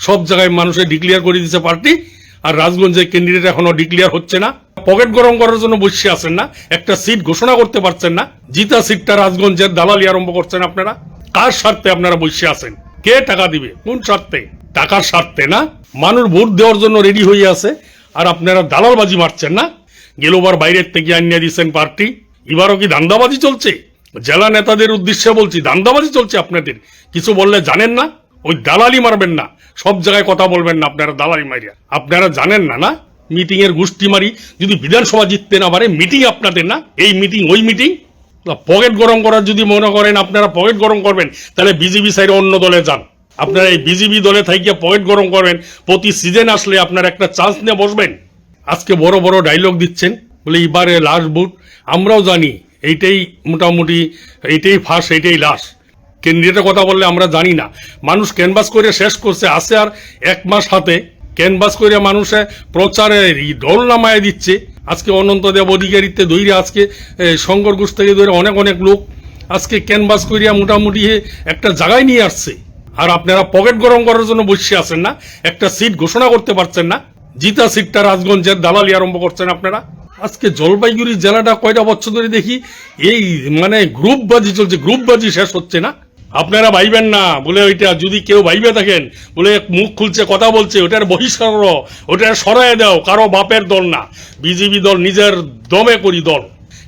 সব জায়গায় মানুষে ডিক্লেয়ার করে দিচ্ছে পার্টি, আর রাজগঞ্জে ক্যান্ডিডেট এখনো ডিক্লেয়ার হচ্ছে না। পকেট গরম করার জন্য বসে আছেন না, একটা সিট ঘোষণা করতে পারছেন না। জিতা সিটটা রাজগঞ্জের দালালি আরম্ভ করছেন আপনারা। কার স্বার্থে আপনারা বসে আছেন? কে টাকা দিবে? কোন স্বার্থে? টাকার স্বার্থে না। মানুষ ভোট দেওয়ার জন্য রেডি হয়ে আছে, আর আপনারা দালালবাজি মারছেন না। গেলোবার বাইরের থেকে আনিয়ে দিচ্ছেন পার্টি, এবারও কি ধান্দাবাজি চলছে? জেলা নেতাদের উদ্দেশ্যে বলছি, ধান্দাবাজি চলছে আপনাদের। কিছু বললে জানেন না, ওই দালালি মারবেন না, সব জায়গায় কথা বলবেন না আপনারা দালালি মারিয়া। আপনারা জানেন না না মিটিং এর গোষ্ঠী মারি যদি বিধানসভা জিততে না পারে, মিটিং আপনাদের না, এই মিটিং ওই মিটিং। পকেট গরম করার যদি মনে করেন আপনারা পকেট গরম করবেন, তাহলে বিজেপি সাইডে অন্য দলে যান। আপনারা এই বিজেপি দলে থেকে পকেট গরম করবেন, প্রতি সিজন আসলে আপনার একটা চান্স নিয়ে বসবেন। আজকে বড় বড় ডায়লগ দিচ্ছেন, বলে এবারে লাস্ট ভোট। আমরাও জানি এইটাই মোটামুটি, এইটাই ফার্স্ট, এইটাই লাস্ট। ক্যান্ডিডেটের কথা বললে আমরা জানি না। মানুষ ক্যানভাস করে শেষ করছে, আসে আর 1 মাস হাতে ক্যানভাস করে মানুষে প্রচারের ঢোল নামায় দিচ্ছে। আজকে অনন্তদেব অধিকারীতে ধরে আজকে শঙ্কর ঘোষ থেকে ধরে অনেক লোক আজকে ক্যানভাস করিয়া মোটামুটি একটা জায়গায় নিয়ে আসছে, আর আপনারা পকেট গরম করার জন্য বসে আছেন না, একটা সিট ঘোষণা করতে পারছেন না। জিতা সিটটা রাজগঞ্জের দালালি আরম্ভ করছেন আপনারা। আজকে জলপাইগুড়ি জেলাটা কয়টা বছর ধরে দেখি এই মানে গ্রুপবাজি চলছে, গ্রুপবাজি শেষ হচ্ছে না। আপনারা ভাইবেন না বলে ওইটা, যদি কেউ ভাইবে থাকেন বলে মুখ খুলছে কথা বলছে, ওটার বহিষ্কার, ওটার সরায় দাও। কারো বাপের দল না বিজেপি দল, নিজের দমে করি দল,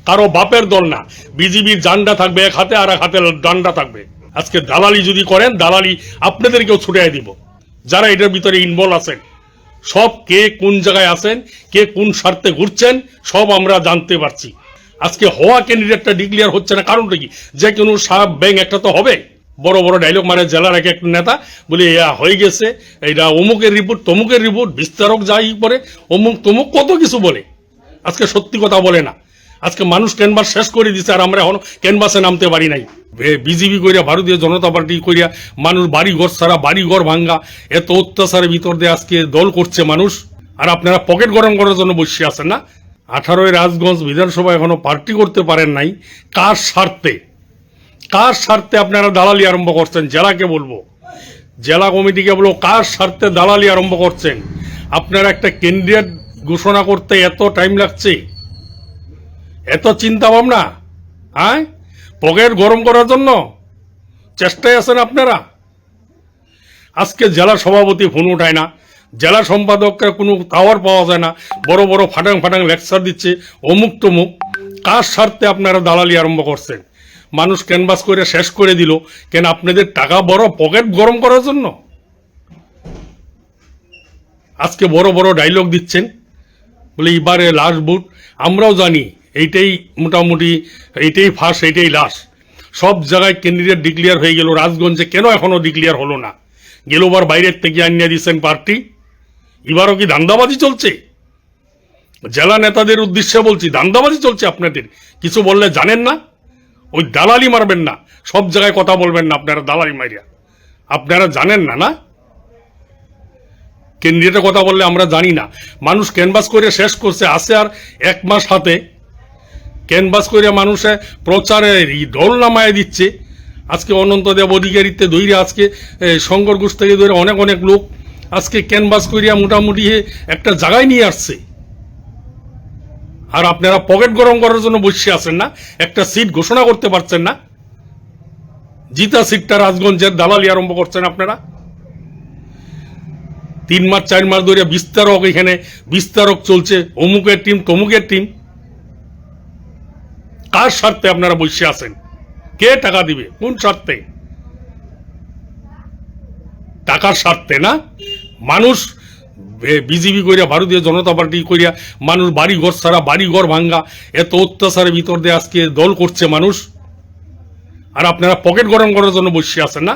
কারো বাপের দল না। বিজেপির জান্ডা থাকবে এক হাতে, আর এক হাতে ডান্ডা থাকবে। আজকে দালালি যদি করেন, দালালি আপনাদেরকেও ছুটাই দিব। যারা এটার ভিতরে ইনভলভ আছেন, সব কে কোন জায়গায় আছেন, কে কোন স্বার্থে ঘুরছেন, সব আমরা জানতে পারছি। আজকে হওয়া ক্যান্ডিডেটটা ডিক্লেয়ার হচ্ছে না, কারণটা কি? যে কোনো সাপ ব্যাং একটা তো হবে। বড় বড় ডায়লগ মারে জেলার এক নেতা, বলে হয়ে গেছে, এটা অমুকের রিপোর্ট, তমুকের রিপোর্ট, বিস্তারক যাই পরে অমুক তমুক কত কিছু বলে। আজকে সত্যি কথা বলে না। আজকে মানুষ ক্যানভাস শেষ করে দিচ্ছে, আর আমরা এখনো ক্যানভাসে নামতে পারি নাই। বিজেপি করিয়া, ভারতীয় জনতা পার্টি করিয়া মানুষ বাড়ি ঘর ছাড়া, বাড়ি ঘর ভাঙ্গা, এত অত্যাচারের ভিতর দিয়ে আজকে দল করছে মানুষ, আর আপনারা পকেট গরম করার জন্য বসে আছেন না। 18 রাজগঞ্জ বিধানসভা এখনো পার্টি করতে পারেন নাই। কার স্বার্থে? কার স্বার্থে আপনারা দালালি আরম্ভ করছেন? জেলাকে বলবো, জেলা কমিটিকে বলবো, কার স্বার্থে দালালি আরম্ভ করছেন? আপনারা একটা ক্যান্ডিডেট ঘোষণা করতে এত টাইম লাগছে, এত চিন্তা ভাবনা, হ্যাঁ? পকেট গরম করার জন্য চেষ্টায় আছেন আপনারা। আজকে জেলা সভাপতি ফোন উঠায় না, জেলা সম্পাদককে কোনো টাওয়ার পাওয়া যায় না, বড় বড় ফাটাং লেকচার দিচ্ছে অমুক তমুক। কার স্বার্থে আপনারা দালালি আরম্ভ করছেন? মানুষ ক্যানভাস করে শেষ করে দিল কেন? আপনাদের টাকা বড়, পকেট গরম করার জন্য। আজকে বড় বড় ডায়লগ দিচ্ছেন, বলে এবারে লাস্ট ভোট। আমরাও জানি এইটাই মোটামুটি, এইটাই ফার্স্ট, এইটাই লাস্ট। সব জায়গায় ক্যান্ডিডেট ডিক্লেয়ার হয়ে গেল, রাজগঞ্জে কেন এখনো ডিক্লেয়ার হলো না? গেলোবার বাইরের থেকে আনিয়ে দিচ্ছেন পার্টি, এবারও কি ধান্দাবাজি চলছে? জেলা নেতাদের উদ্দেশ্যে বলছি, ধান্দাবাজি চলছে আপনাদের। কিছু বললে জানেন না, ওই দালালি মারবেন না, সব জায়গায় কথা বলবেন না আপনারা দালালি মারিয়া। আপনারা জানেন না না ক্যান্ডিডেটের কথা বললে আমরা জানি না। মানুষ ক্যানভাস করে শেষ করছে, আসে আর 1 মাস হাতে ক্যানভাস করে মানুষে প্রচারের ঢোল নামায় দিচ্ছে। আজকে অনন্তদেব অধিকারীতে ধরে আজকে শঙ্কর ঘোষ থেকে ধরে অনেক লোক আজকে ক্যানভাস করিয়া মোটামুটি একটা জায়গায় নিয়ে আসছে, আর আপনারা পকেট গরম করার জন্য বসে আছেন না, একটা সিট ঘোষণা করতে পারছেন না। জিতা সিটটা রাজগঞ্জের দালালি আরম্ভ করছেন আপনারা। 3 মাস 4 মাস ধরে বিস্তারক, এখানে বিস্তারক চলছে, অমুকের টিম তমুকের টিম। কার স্বার্থে আপনারা বসে আছেন? কে টাকা দিবে? কোন স্বার্থে? টাকার স্বার্থে না। মানুষ বিজেপি করিয়া, ভারতীয় জনতা পার্টি করিয়া মানুষ বাড়ি ঘর ছাড়া, বাড়ি ঘর ভাঙ্গা, এত অত্যাচারের ভিতর দিয়ে আজকে দল করছে মানুষ, আর আপনারা পকেট গরম করার জন্য বসে আছেন না।